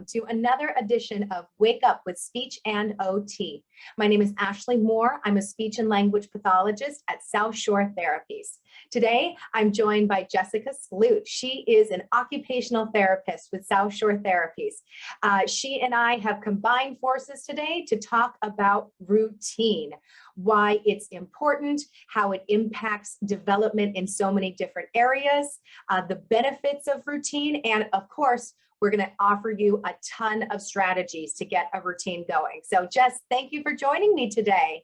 to another edition of Wake Up with Speech and OT. My name is Ashleigh Moore. I'm a speech and language pathologist at South Shore Therapies. Today, I'm joined by Jessica Sloot. She is an occupational therapist with South Shore Therapies. She and I have combined forces today to talk about routine, why it's important, how it impacts development in so many different areas, the benefits of routine, and of course, we're going to offer you a ton of strategies to get a routine going. So Jess, thank you for joining me today.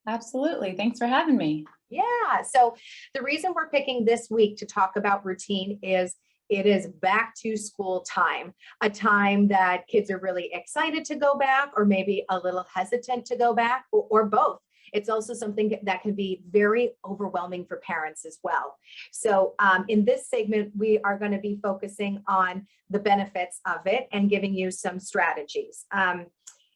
Absolutely. Thanks for having me. Yeah. So the reason we're picking this week to talk about routine is it is back to school time, a time that kids are really excited to go back or maybe a little hesitant to go back or both. It's also something that can be very overwhelming for parents as well. So in this segment, we are going to be focusing on the benefits of it and giving you some strategies.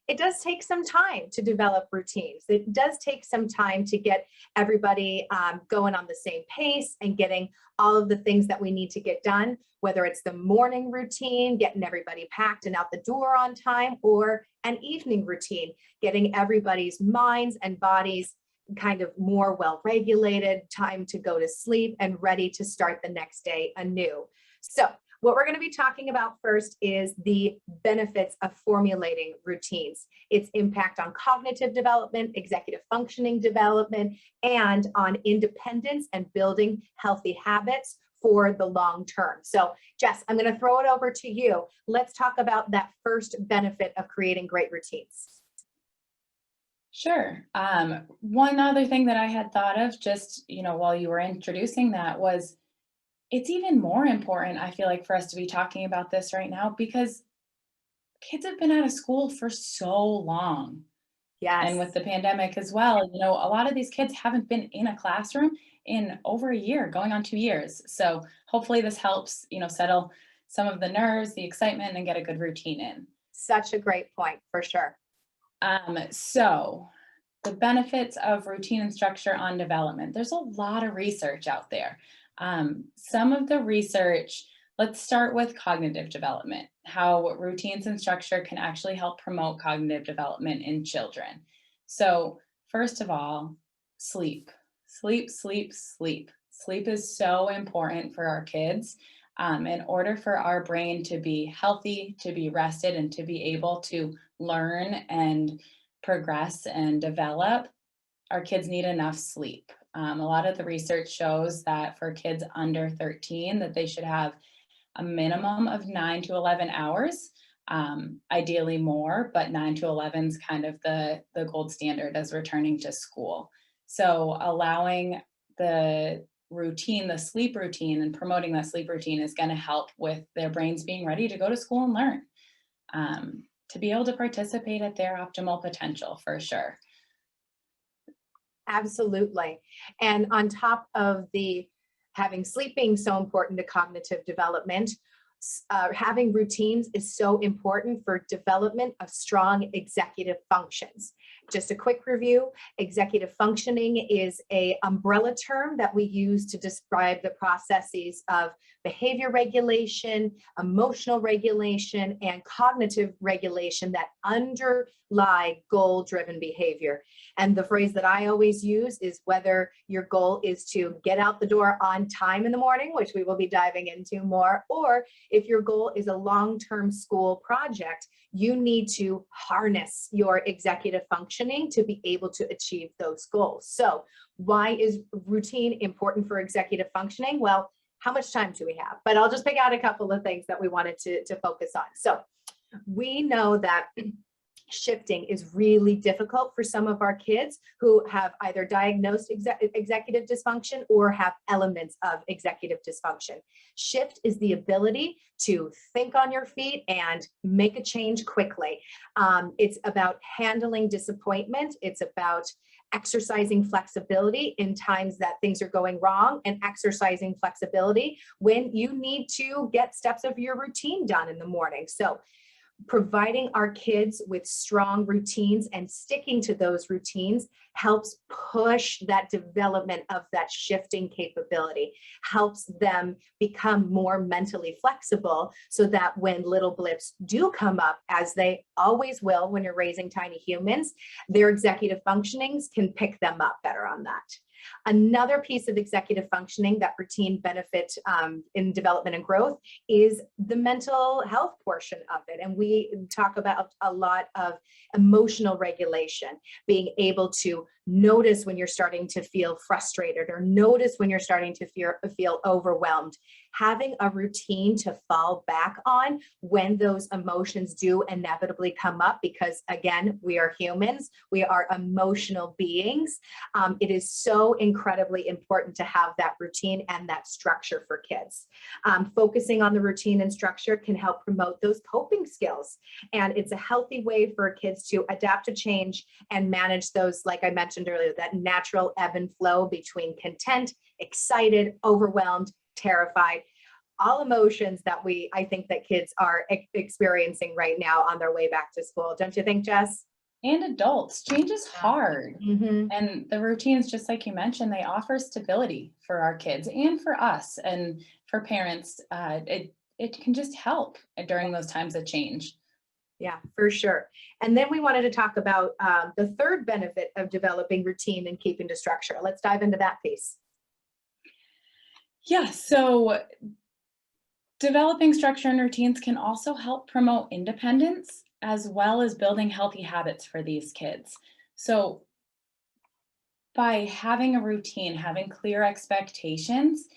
It does take some time to develop routines. It does take some time to get everybody going on the same pace and getting all of the things that we need to get done, whether it's the morning routine, getting everybody packed and out the door on time, or an evening routine, getting everybody's minds and bodies kind of more well-regulated, time to go to sleep and ready to start the next day anew. So what we're going to be talking about first is the benefits of formulating routines, its impact on cognitive development, executive functioning development, and on independence and building healthy habits for the long term. So Jess, I'm going to throw it over to you. Let's talk about that first benefit of creating great routines. Sure. One other thing that I had thought of just, while you were introducing that was it's even more important, I feel like, for us to be talking about this right now because kids have been out of school for so long. Yes. And with the pandemic as well, a lot of these kids haven't been in a classroom in over a year, going on 2 years. So hopefully this helps, settle some of the nerves, the excitement, and get a good routine in. Such a great point, for sure. So the benefits of routine and structure on development. There's a lot of research out there. Some of the research, let's start with cognitive development, how routines and structure can actually help promote cognitive development in children. So first of all, sleep. Sleep is so important for our kids. In order for our brain to be healthy, to be rested, and to be able to learn and progress and develop, our kids need enough sleep. A lot of the research shows that for kids under 13, that they should have a minimum of 9 to 11 hours, ideally more, but 9 to 11 is kind of the gold standard as returning to school. So allowing the routine, the sleep routine, and promoting that sleep routine is going to help with their brains being ready to go to school and learn, to be able to participate at their optimal potential, for sure. Absolutely. And on top of the having sleep being so important to cognitive development, having routines is so important for development of strong executive functions. Just a quick review, executive functioning is an umbrella term that we use to describe the processes of behavior regulation, emotional regulation, and cognitive regulation that underlie goal-driven behavior. And the phrase that I always use is whether your goal is to get out the door on time in the morning, which we will be diving into more, or if your goal is a long-term school project, you need to harness your executive functioning to be able to achieve those goals. So why is routine important for executive functioning? Well, how much time do we have? But I'll just pick out a couple of things that we wanted to focus on. So we know that shifting is really difficult for some of our kids who have either diagnosed executive dysfunction or have elements of executive dysfunction. Shift is the ability to think on your feet and make a change quickly. It's about handling disappointment. It's about exercising flexibility in times that things are going wrong and exercising flexibility when you need to get steps of your routine done in the morning. So providing our kids with strong routines and sticking to those routines helps push that development of that shifting capability, helps them become more mentally flexible so that when little blips do come up, as they always will when you're raising tiny humans, their executive functionings can pick them up better on that. Another piece of executive functioning that routine benefit in development and growth is the mental health portion of it. And we talk about a lot of emotional regulation, being able to notice when you're starting to feel frustrated or notice when you're starting to feel overwhelmed. Having a routine to fall back on when those emotions do inevitably come up, because again, we are humans, we are emotional beings. It is so incredibly important to have that routine and that structure for kids. Focusing on the routine and structure can help promote those coping skills. And it's a healthy way for kids to adapt to change and manage those, like I mentioned earlier, that natural ebb and flow between content, excited, overwhelmed, terrified, all emotions that I think that kids are experiencing right now on their way back to school. Don't you think, Jess? And adults, change is hard. Mm-hmm. And the routines, just like you mentioned, they offer stability for our kids and for us and for parents. It can just help during those times of change. Yeah, for sure. And then we wanted to talk about the third benefit of developing routine and keeping to structure. Let's dive into that piece. Yeah, so developing structure and routines can also help promote independence as well as building healthy habits for these kids. So by having a routine, having clear expectations,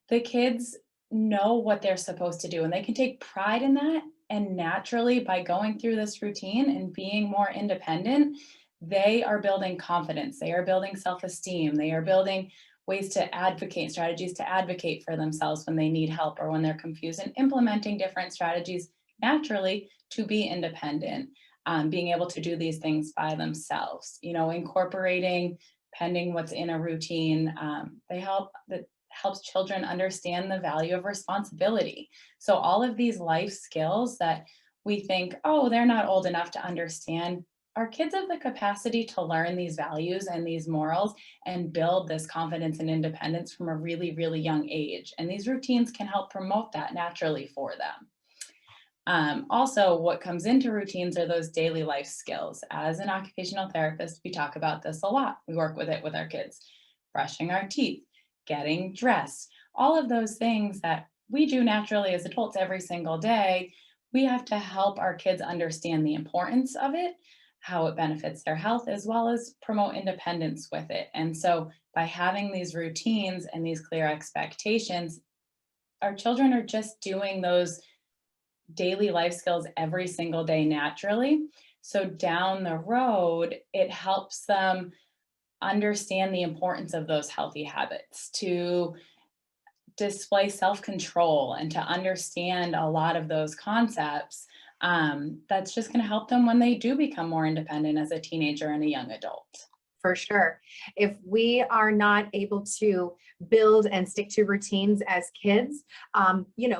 the kids know what they're supposed to do and they can take pride in that. And naturally, by going through this routine and being more independent, they are building confidence, they are building self-esteem, they are building ways to advocate, strategies to advocate for themselves when they need help or when they're confused, and implementing different strategies naturally to be independent, being able to do these things by themselves, incorporating pending what's in a routine. That helps children understand the value of responsibility. So all of these life skills that we think, oh, they're not old enough to understand, our kids have the capacity to learn these values and these morals and build this confidence and independence from a really, really young age. And these routines can help promote that naturally for them. Also, what comes into routines are those daily life skills. As an occupational therapist, we talk about this a lot. We work with it with our kids. Brushing our teeth, getting dressed, all of those things that we do naturally as adults every single day, we have to help our kids understand the importance of it, how it benefits their health, as well as promote independence with it. And so by having these routines and these clear expectations, our children are just doing those daily life skills every single day naturally. So down the road, it helps them understand the importance of those healthy habits, to display self-control and to understand a lot of those concepts. That's just going to help them when they do become more independent as a teenager and a young adult. For sure. If we are not able to build and stick to routines as kids,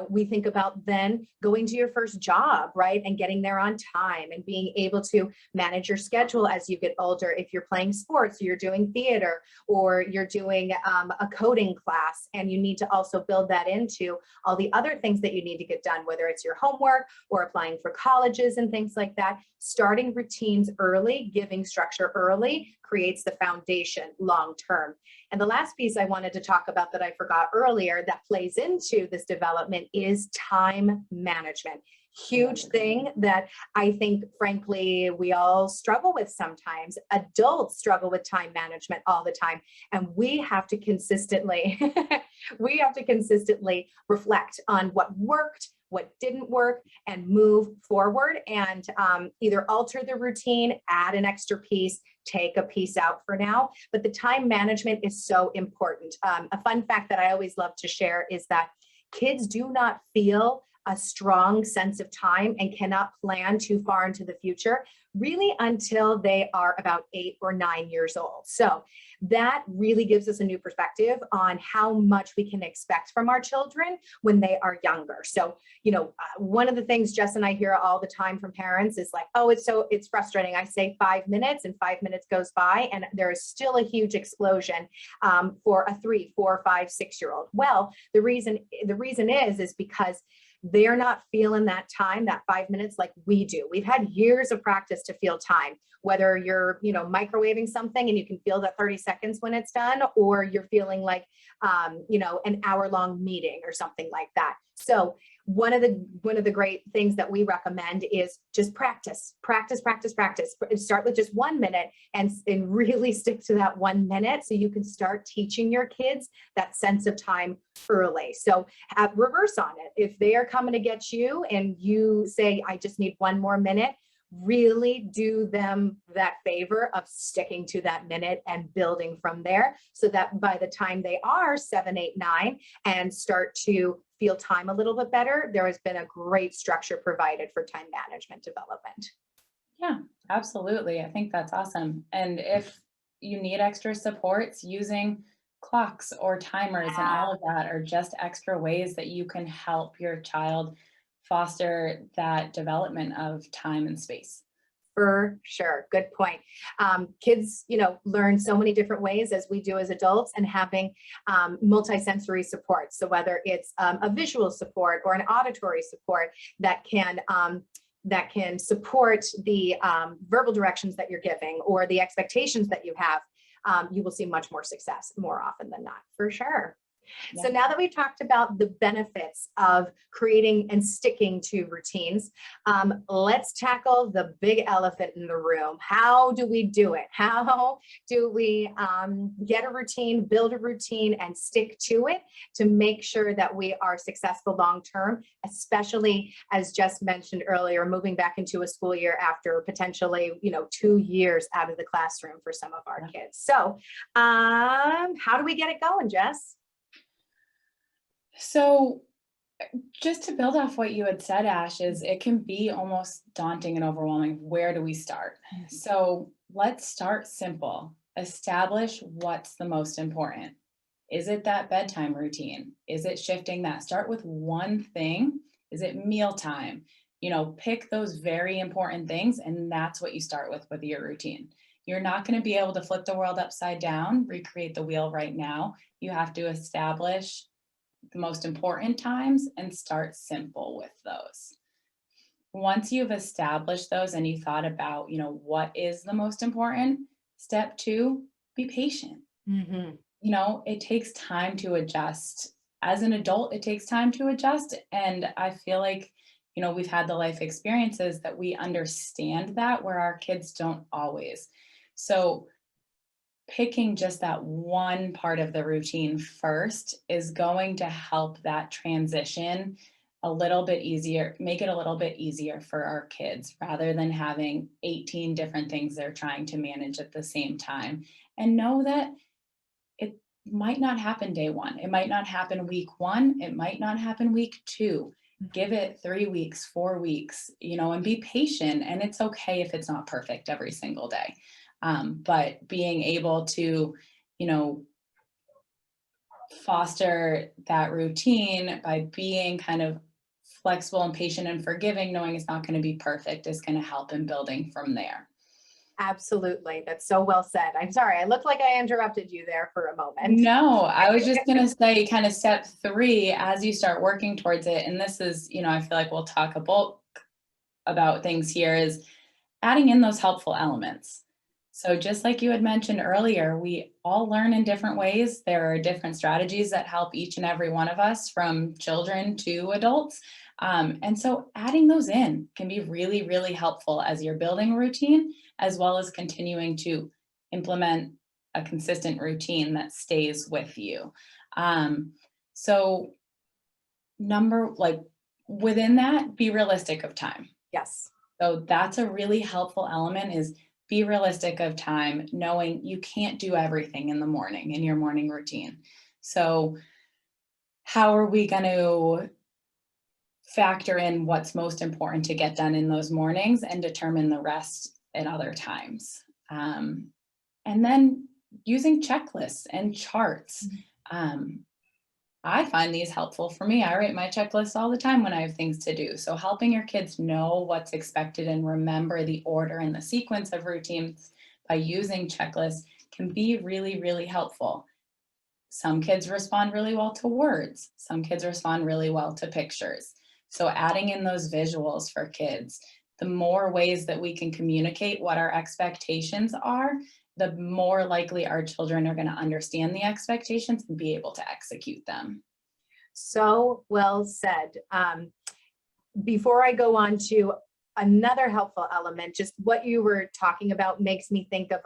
we think about then going to your first job, right? And getting there on time and being able to manage your schedule as you get older. If you're playing sports, or you're doing theater, or you're doing a coding class, and you need to also build that into all the other things that you need to get done, whether it's your homework or applying for colleges and things like that. Starting routines early, giving structure early, creates the foundation long term. And the last piece I wanted to talk about that I forgot earlier that plays into this development is time management. Huge thing that I think, frankly, we all struggle with sometimes. Adults struggle with time management all the time. And we have to consistently, reflect on what worked, what didn't work, and move forward and either alter the routine, add an extra piece, take a piece out for now. But the time management is so important. A fun fact that I always love to share is that kids do not feel a strong sense of time and cannot plan too far into the future really until they are about 8 or 9 years old. So that really gives us a new perspective on how much we can expect from our children when they are younger. So, one of the things Jess and I hear all the time from parents is like, oh, it's frustrating. I say 5 minutes and 5 minutes goes by and there is still a huge explosion for a 3, 4, 5, 6-year-old. Well, the reason is because they're not feeling that time, that 5 minutes like we do. We've had years of practice to feel time, whether you're, microwaving something and you can feel that 30 seconds when it's done, or you're feeling like, an hour-long meeting or something like that. So one of the great things that we recommend is just practice. Start with just 1 minute and really stick to that 1 minute so you can start teaching your kids that sense of time early. So reverse on it. If they are coming to get you and you say, I just need 1 more minute, really do them that favor of sticking to that minute and building from there so that by the time they are 7, 8, 9 and start to feel time a little bit better, there has been a great structure provided for time management development. Yeah, absolutely. I think that's awesome. And if you need extra supports, using clocks or timers and all of that are just extra ways that you can help your child foster that development of time and space. For sure. Good point. Kids, learn so many different ways as we do as adults, and having multisensory support. So whether it's a visual support or an auditory support that can support the verbal directions that you're giving or the expectations that you have, you will see much more success more often than not, for sure. Yeah. So now that we've talked about the benefits of creating and sticking to routines, let's tackle the big elephant in the room. How do we do it? How do we get a routine, build a routine, and stick to it to make sure that we are successful long-term, especially, as Jess mentioned earlier, moving back into a school year after potentially, 2 years out of the classroom for some of our kids. So how do we get it going, Jess? So just to build off what you had said, Ash, is it can be almost daunting and overwhelming. Where do we start? So let's start simple. Establish what's the most important. Is it that bedtime routine? Is it shifting that? Start with one thing. Is it mealtime? Pick those very important things, and that's what you start with your routine. You're not going to be able to flip the world upside down, recreate the wheel right now. You have to establish the most important times and start simple with those. Once you've established those and you thought about, what is the most important, step 2, be patient. Mm-hmm. It takes time to adjust. As an adult, it takes time to adjust. And I feel like, we've had the life experiences that we understand that, where our kids don't always. So picking just that one part of the routine first is going to help that transition a little bit easier, make it a little bit easier for our kids, rather than having 18 different things they're trying to manage at the same time. And know that it might not happen day 1. It might not happen week 1. It might not happen week 2. Give it 3 weeks, 4 weeks, and be patient. And it's okay if it's not perfect every single day. But being able to, foster that routine by being kind of flexible and patient and forgiving, knowing it's not going to be perfect, is going to help in building from there. Absolutely. That's so well said. I'm sorry. I looked like I interrupted you there for a moment. No, I was just going to say kind of step 3 as you start working towards it. And this is, I feel like we'll talk about things here, is adding in those helpful elements. So just like you had mentioned earlier, we all learn in different ways. There are different strategies that help each and every one of us, from children to adults. And so adding those in can be really, really helpful as you're building a routine, as well as continuing to implement a consistent routine that stays with you. So within that, be realistic of time. Yes. So that's a really helpful element, is be realistic of time, knowing you can't do everything in the morning in your morning routine. So how are we going to factor in what's most important to get done in those mornings and determine the rest at other times. And then using checklists and charts. I find these helpful for me. I write my checklists all the time when I have things to do. So helping your kids know what's expected and remember the order and the sequence of routines by using checklists can be really, really helpful. Some kids respond really well to words. Some kids respond really well to pictures. So adding in those visuals for kids, the more ways that we can communicate what our expectations are, the more likely our children are going to understand the expectations and be able to execute them. So well said. Before I go on to another helpful element, just what you were talking about makes me think of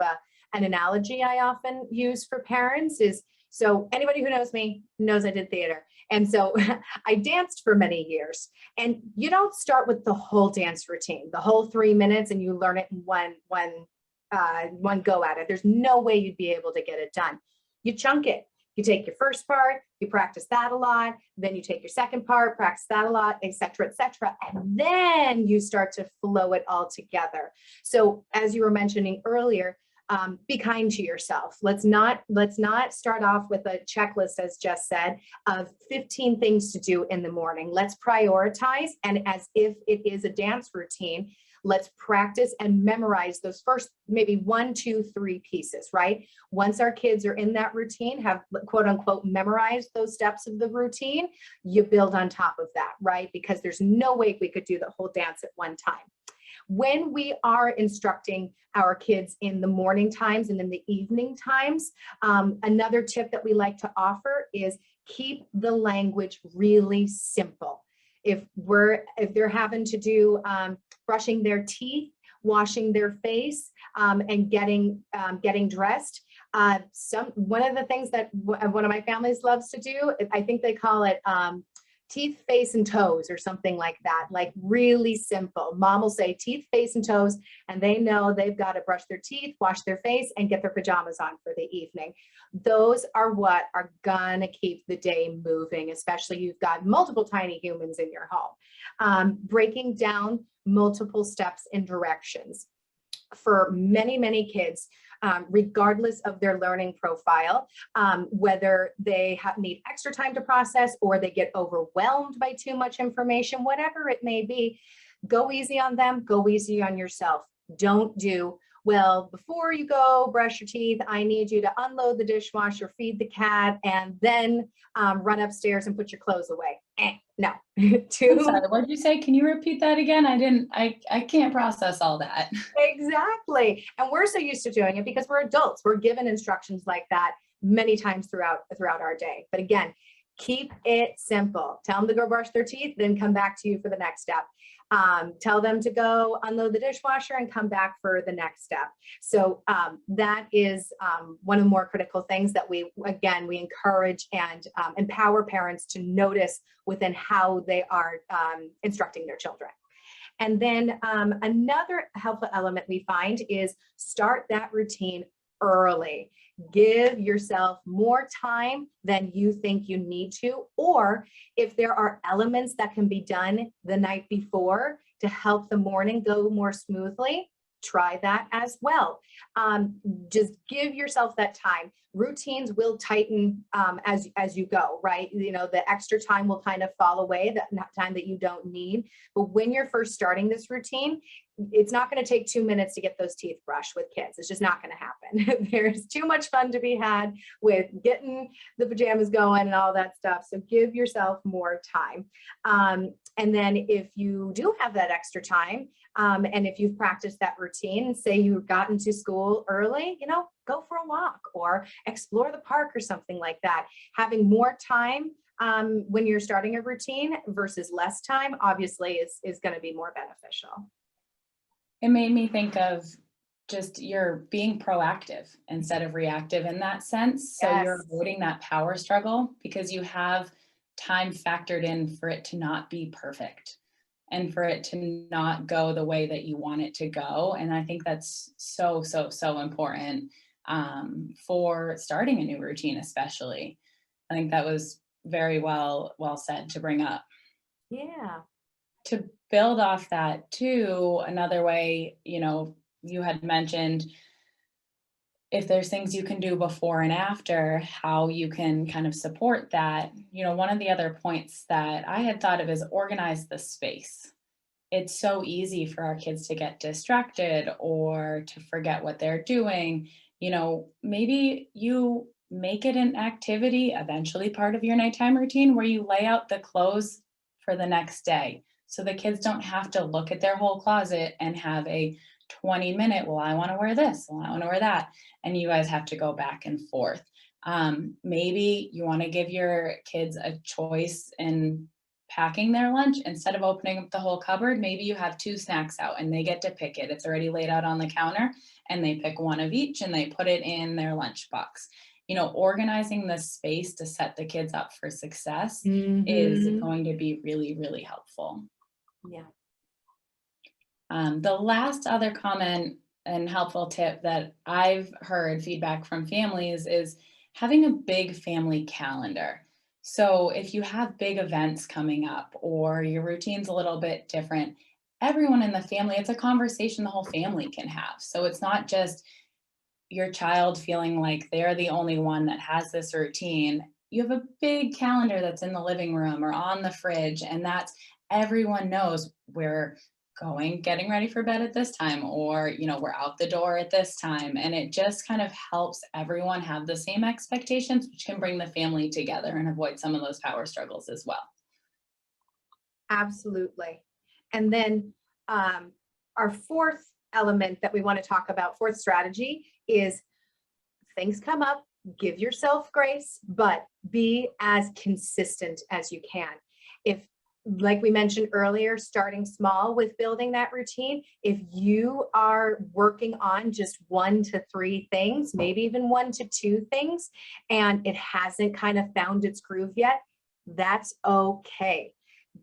an analogy I often use for parents is, so anybody who knows me knows I did theater. And so I danced for many years, and you don't start with the whole dance routine, the whole 3 minutes, and you learn it in one go at it. There's no way you'd be able to get it done. You chunk it. You take your first part, you practice that a lot, then you take your second part, practice that a lot, et cetera, and then you start to flow it all together. So as you were mentioning earlier, be kind to yourself. Let's not start off with a checklist, as Jess said, of 15 things to do in the morning. Let's prioritize, and as if it is a dance routine, let's practice and memorize those first maybe 1, 2, 3 pieces, right? Once our kids are in that routine, have quote unquote memorized those steps of the routine, you build on top of that, right? Because there's no way we could do the whole dance at one time. When we are instructing our kids in the morning times and in the evening times, another tip that we like to offer is keep the language really simple. If they're having to do brushing their teeth, washing their face, and getting dressed, one of the things that one of my families loves to do, I think they call it teeth, face, and toes, or something like that, like really simple. Mom will say teeth, face, and toes, and they know they've got to brush their teeth, wash their face, and get their pajamas on for the evening. Those are what are gonna keep the day moving, especially you've got multiple tiny humans in your home. Breaking down multiple steps and directions. For many, many kids, regardless of their learning profile, whether they need extra time to process or they get overwhelmed by too much information, whatever it may be, go easy on them, go easy on yourself. Don't do, well, before you go brush your teeth, I need you to unload the dishwasher, feed the cat, and then run upstairs and put your clothes away. No. I'm sorry, what did you say? Can you repeat that again? I can't process all that. Exactly. And we're so used to doing it because we're adults. We're given instructions like that many times throughout our day. But again, keep it simple. Tell them to go brush their teeth, then come back to you for the next step. Tell them to go unload the dishwasher and come back for the next step. So that is one of the more critical things that we encourage and empower parents to notice within how they are instructing their children. And then another helpful element we find is start that routine early. Give yourself more time than you think you need to, or if there are elements that can be done the night before to help the morning go more smoothly, try that as well. Just give yourself that time. Routines will tighten as you go, right? You know, the extra time will kind of fall away, that time that you don't need. But when you're first starting this routine, it's not going to take 2 minutes to get those teeth brushed with kids. It's just not going to happen. There's too much fun to be had with getting the pajamas going and all that stuff. So give yourself more time. And then if you do have that extra time, and if you've practiced that routine, say you've gotten to school early, you know, go for a walk or explore the park or something like that. Having more time when you're starting a routine versus less time, obviously is going to be more beneficial. It made me think of just you're being proactive instead of reactive in that sense. So Yes. you're avoiding that power struggle because you have time factored in for it to not be perfect and for it to not go the way that you want it to go. And I think that's so, so, so important for starting a new routine, especially. I think that was very well said to bring up. Yeah. To build off that too, another way, you know, you had mentioned if there's things you can do before and after, how you can kind of support that. One of the other points that I had thought of is organize the space. It's so easy for our kids to get distracted or to forget what they're doing. Maybe you make it an activity, eventually part of your nighttime routine, where you lay out the clothes for the next day. So the kids don't have to look at their whole closet and have a 20-minute, well, I want to wear this, well, I want to wear that. And you guys have to go back and forth. Maybe you want to give your kids a choice in packing their lunch. Instead of opening up the whole cupboard, maybe you have 2 snacks out and they get to pick it. It's already laid out on the counter and they pick one of each and they put it in their lunchbox. Organizing the space to set the kids up for success is going to be really, really helpful. Yeah. The last other comment and helpful tip that I've heard feedback from families is having a big family calendar. So if you have big events coming up or your routine's a little bit different, everyone in the family, it's a conversation the whole family can have. So it's not just your child feeling like they're the only one that has this routine. You have a big calendar that's in the living room or on the fridge, and that's everyone knows we're getting ready for bed at this time, or we're out the door at this time. And it just kind of helps everyone have the same expectations, which can bring the family together and avoid some of those power struggles as well. Absolutely. And then our fourth element that we want to talk about, fourth strategy, is things come up, give yourself grace, but be as consistent as you can. If, like we mentioned earlier, starting small with building that routine, if you are working on just 1 to 3 things, maybe even 1 to 2 things, and it hasn't kind of found its groove yet, that's okay.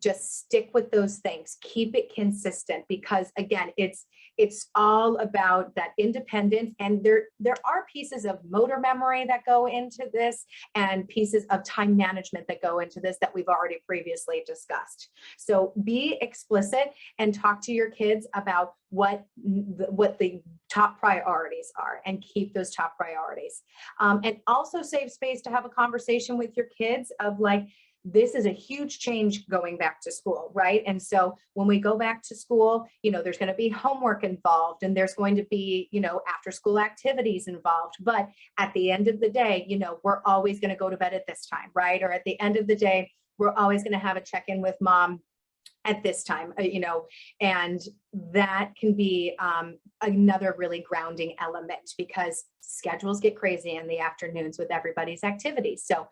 Just stick with those things, keep it consistent, because again, it's all about that independence. And there are pieces of motor memory that go into this and pieces of time management that go into this that we've already previously discussed. So be explicit and talk to your kids about what the top priorities are, and keep those top priorities. And also save space to have a conversation with your kids of like, this is a huge change going back to school, right? And so when we go back to school, there's going to be homework involved, and there's going to be, after school activities involved. But at the end of the day, we're always going to go to bed at this time, right? Or at the end of the day, we're always going to have a check-in with mom at this time, and that can be another really grounding element, because schedules get crazy in the afternoons with everybody's activities. So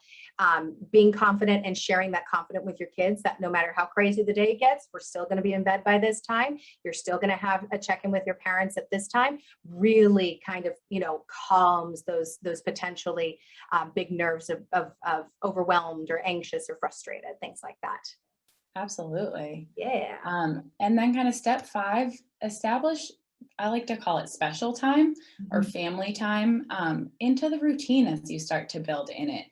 being confident and sharing that confidence with your kids, that no matter how crazy the day gets, we're still going to be in bed by this time. You're still going to have a check-in with your parents at this time, really kind of, calms those potentially big nerves of overwhelmed or anxious or frustrated, things like that. Absolutely. Yeah. And then kind of step 5, establish, I like to call it special time or family time into the routine as you start to build in it.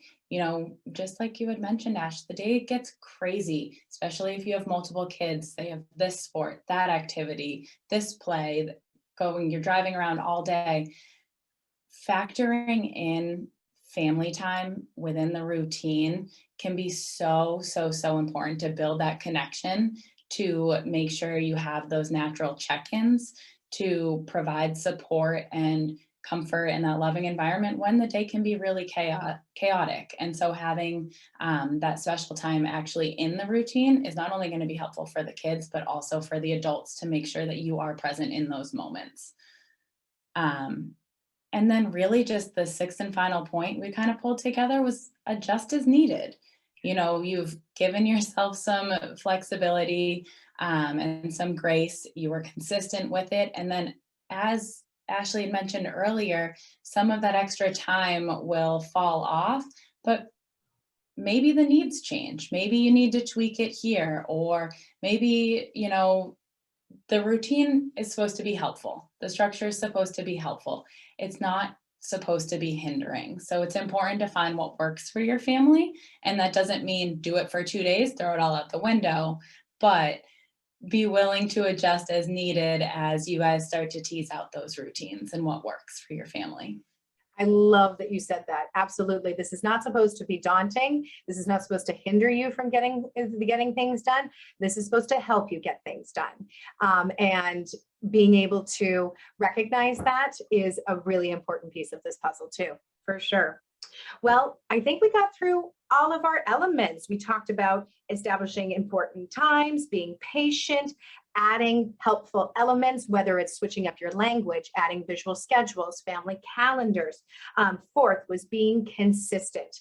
Just like you had mentioned, Ash, the day gets crazy, especially if you have multiple kids. They have this sport, that activity, this play going, you're driving around all day. Factoring in family time within the routine can be so important to build that connection, to make sure you have those natural check-ins, to provide support and comfort in that loving environment when the day can be really chaotic. And so having that special time actually in the routine is not only going to be helpful for the kids, but also for the adults, to make sure that you are present in those moments. And then really just the 6th and final point we kind of pulled together was adjust as needed. You've given yourself some flexibility and some grace. You were consistent with it. And then, as Ashleigh had mentioned earlier, some of that extra time will fall off, but maybe the needs change. Maybe you need to tweak it here, or maybe, the routine is supposed to be helpful. The structure is supposed to be helpful. It's not supposed to be hindering. So it's important to find what works for your family. And that doesn't mean do it for 2 days, throw it all out the window, but be willing to adjust as needed as you guys start to tease out those routines and what works for your family. I love that you said that. Absolutely. This is not supposed to be daunting. This is not supposed to hinder you from getting things done. This is supposed to help you get things done. And being able to recognize that is a really important piece of this puzzle too, for sure. Well, I think we got through all of our elements. We talked about establishing important times, being patient, adding helpful elements, whether it's switching up your language, adding visual schedules, family calendars. Fourth was being consistent,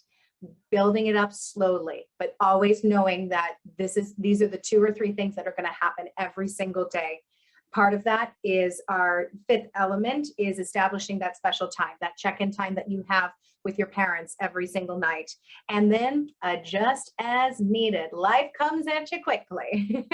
building it up slowly, but always knowing that these are the 2 or 3 things that are going to happen every single day. Part of that is our 5th element is establishing that special time, that check-in time that you have with your parents every single night. And then adjust as needed. Life comes at you quickly.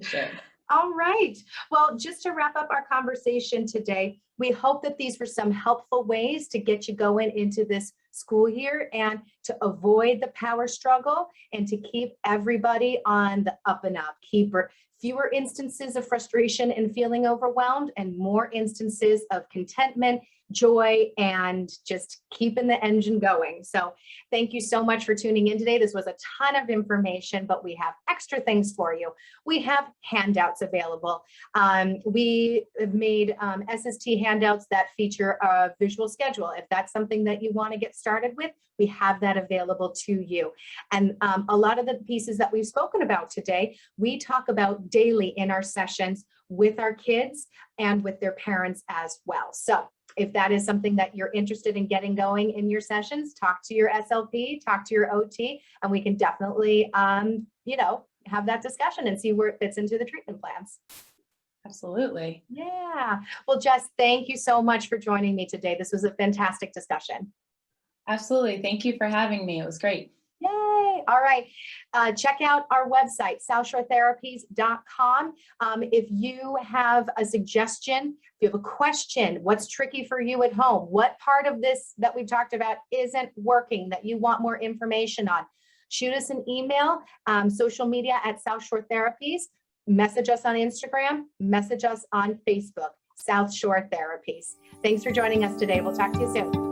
Sure. All right. Well, just to wrap up our conversation today, we hope that these were some helpful ways to get you going into this school year and to avoid the power struggle and to keep everybody on the up and up. Keep fewer instances of frustration and feeling overwhelmed and more instances of contentment, joy, and just keeping the engine going. So thank you so much for tuning in today. This was a ton of information, but we have extra things for you. We have handouts available. We have made SST handouts that feature a visual schedule. If that's something that you want to get started with, we have that available to you. And a lot of the pieces that we've spoken about today, we talk about daily in our sessions with our kids and with their parents as well. So if that is something that you're interested in getting going in your sessions, talk to your SLP, talk to your OT, and we can definitely, have that discussion and see where it fits into the treatment plans. Absolutely. Yeah. Well, Jess, thank you so much for joining me today. This was a fantastic discussion. Absolutely. Thank you for having me. It was great. Yay. All right. Check out our website, southshoretherapies.com. If you have a suggestion, if you have a question, what's tricky for you at home, what part of this that we've talked about isn't working that you want more information on, shoot us an email, social media at South Shore Therapies, message us on Instagram, message us on Facebook, South Shore Therapies. Thanks for joining us today. We'll talk to you soon.